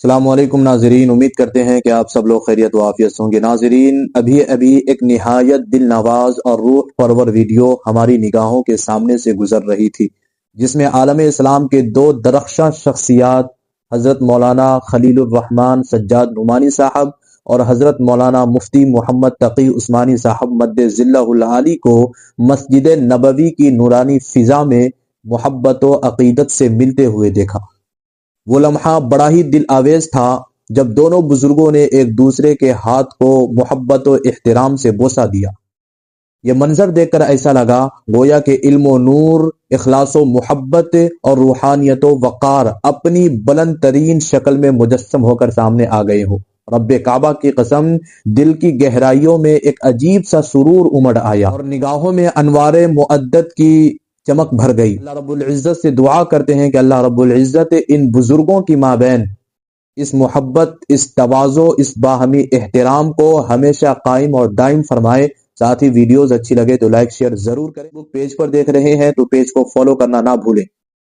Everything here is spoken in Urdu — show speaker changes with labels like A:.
A: السلام علیکم ناظرین، امید کرتے ہیں کہ آپ سب لوگ خیریت و عافیت سے ہوں گے۔ ناظرین، ابھی ایک نہایت دل نواز اور روح پرور ویڈیو ہماری نگاہوں کے سامنے سے گزر رہی تھی، جس میں عالم اسلام کے دو درخشاں شخصیات حضرت مولانا خلیل الرحمن سجاد نعمانی صاحب اور حضرت مولانا مفتی محمد تقی عثمانی صاحب مد ظلہ العالی کو مسجد نبوی کی نورانی فضا میں محبت و عقیدت سے ملتے ہوئے دیکھا۔ وہ لمحہ بڑا ہی دل آویز تھا جب دونوں بزرگوں نے ایک دوسرے کے ہاتھ کو محبت و احترام سے بوسہ دیا۔ یہ منظر دیکھ کر ایسا لگا گویا کہ علم و نور، اخلاص و محبت اور روحانیت و وقار اپنی بلند ترین شکل میں مجسم ہو کر سامنے آ گئے ہو۔ رب کعبہ کی قسم، دل کی گہرائیوں میں ایک عجیب سا سرور امڑ آیا اور نگاہوں میں انوار معدت کی چمک بھر گئی۔ اللہ رب العزت سے دعا کرتے ہیں کہ اللہ رب العزت ان بزرگوں کی مابین اس محبت، اس تواضع، اس باہمی احترام کو ہمیشہ قائم اور دائم فرمائے۔ ساتھ ہی ویڈیوز اچھی لگے تو لائک شیئر ضرور کریں۔ پیج پر دیکھ رہے ہیں تو پیج کو فالو کرنا نہ بھولیں۔